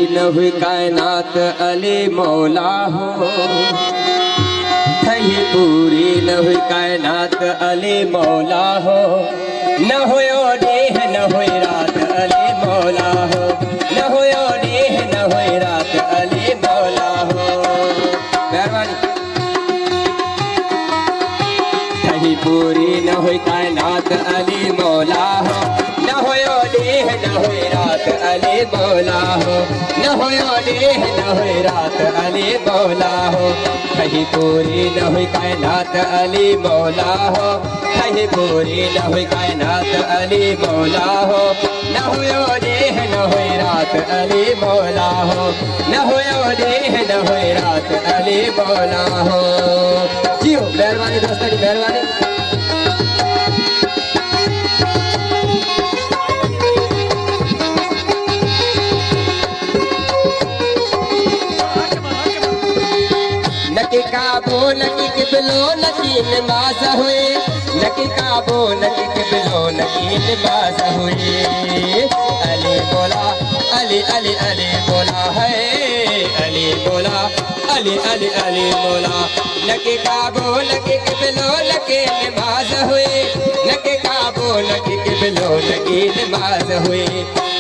न हुई कायनात अली मौला हो, थही पूरी न हुई कायनात अली मौला हो, न होयो देह न हुई रात अली मौला हो, न होयो देह न हुई रात अली मौला हो। मेहरबानी। थही पूरी न हुई कायनात अली मौला हो, न होयो देह न हुई रात अली मौला हो, न होयो देह न हुई रात अली मौला हो, कहीं पूरी न हुई कायनात अली मौला हो, कहीं पूरी न हुई कायनात अली मौला हो, न होयो देह न हुई रात अली मौला हो, न होयो देह न हुई रात अली मौला हो। जियो मेहरबानी दोस्तों की मेहरबानी। नकी काबो नकी किबलो नकी नमाज हुए, नकी काबो नकी किबलो नकी नमाज हुए। अली बोला अली अली अली बोला है, अली बोला अली अली अली बोला। नकी काबो नकी किबलो नकी नमाज हुए, नकी काबो नकी किबलो नकी नमाज हुए।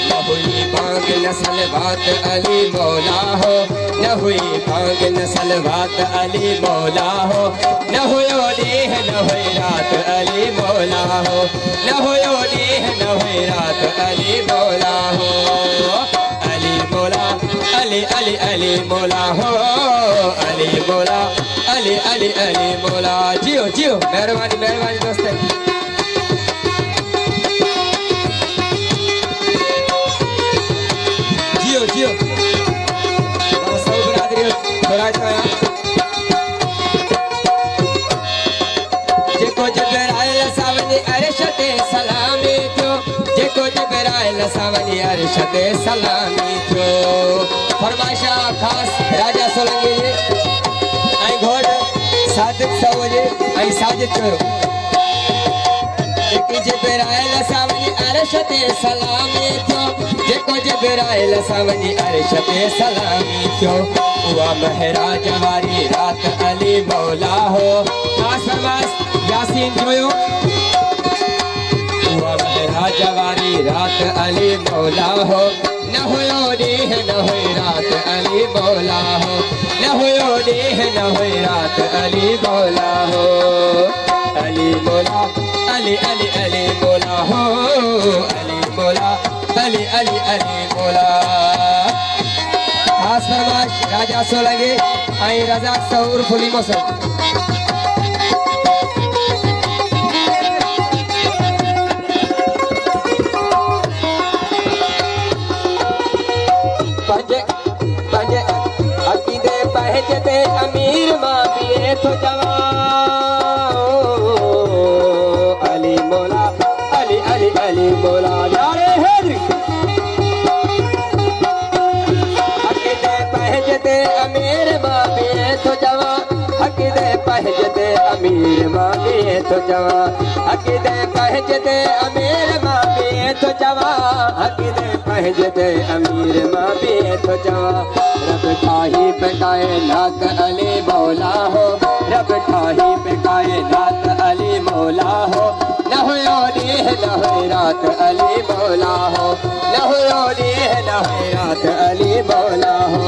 न हुई बांग नस्ल बात अली मौला हो, न हुई बांग नस्ल बात अली मौला हो, न होयो देह न हुई रात अली मौला हो, न होयो देह न हुई रात अली मौला हो। अली मौला अली अली अली मौला हो, अली मौला अली अली अली मौला। जियो जियो मेहरबानी मेहरबानी दोस्तों। जियो जियो सब बरादरी थोड़ा थोड़ा। जेको जबराइल सावनी अर्श ते सलामी थियो, जेको जबराइल सावनी अर्श ते सलामी थियो। फरमाइशा खास राजा सोलंकी जी आई घोड़ सादिक सवजे आई साजिद करो। जेकी जबराइल सावनी अर्श ते सलामी थियो, जेको जबराइल सावनी अर्श ते सलामी थियो। उहा महराज वारी रात अली मौला हो। खास फरमाइश यासीन जोयो। उहा महराज वारी रात अली मौला हो, न होयो देह न हुई रात अली मौला हो, न होयो देह न हुई रात अली मौला हो। अली मौला अली अली अली मौला हो, अली मौला अली अली अली मौला। खास फरमाइश राजा सोलंकी आई रज़ाक सऊर फुली मोसर। पहजते अमीर मां पिए तो जवा। अली मौला अली अली अली मौला नारे हैदरी। हकीदे पहजते अमीर मां पिए तो जवा, हकीदे पहजते अमीर मां पिए तो जवा, हकीदे पहजते अमीर मां पिए तो जवा, हकीदे पहजते अमीर मां पिए तो जवा। रब ठाही पे कायनात अली मौला हो, रब ठाही पे कायनात अली मौला हो, न होयो देह न हुई रात अली मौला हो, न होयो देह न हुई रात अली मौला हो।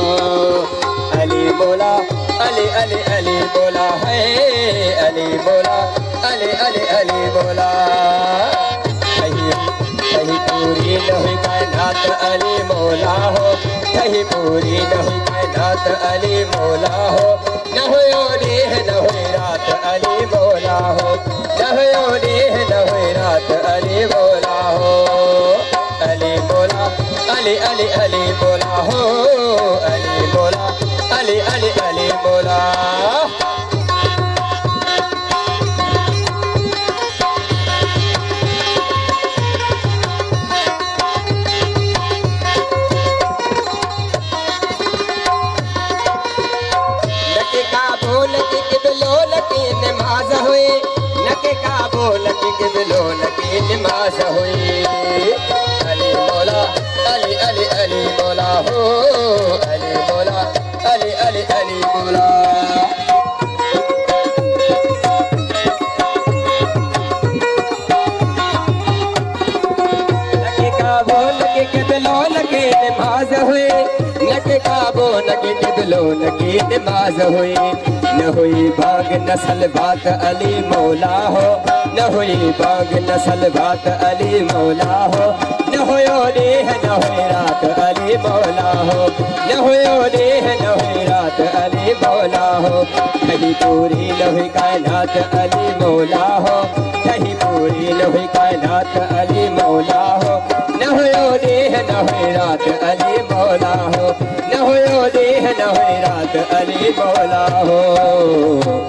अली मौला अली अली अली मौला है, अली मौला अली अली अली मौला। कहीं पूरी न हुई कायनात अली मौला हो, कहीं पूरी न हुई कायनात अली मौला हो, न होयो देह न हुई रात अली मौला हो, न होयो देह न हुई रात अली मौला हो। अली मौला अली अली अली मौला हो, अली मौला अली अली अली मौला। नमाज हुई, नके काबो नके किबलो नके नमाज हुई। अली मौला अली अली अली मौला हो। न के काबो न के किबलो न की नमाज हुई न हुई बाग नस्ल बात अली मौला हो न हुई बाग नस्ल बात अली मौला हो न होयो देह न हुई रात अली मौला हो न होयो देह न हुई रात अली मौला हो कहीं पूरी न हुई कायनात अली मौला हो कहीं पूरी न हुई कायनात अली मौला हो न होयो देह न हुई रात अली मौला हो न होयो देह न हुई रात अली मौला हो।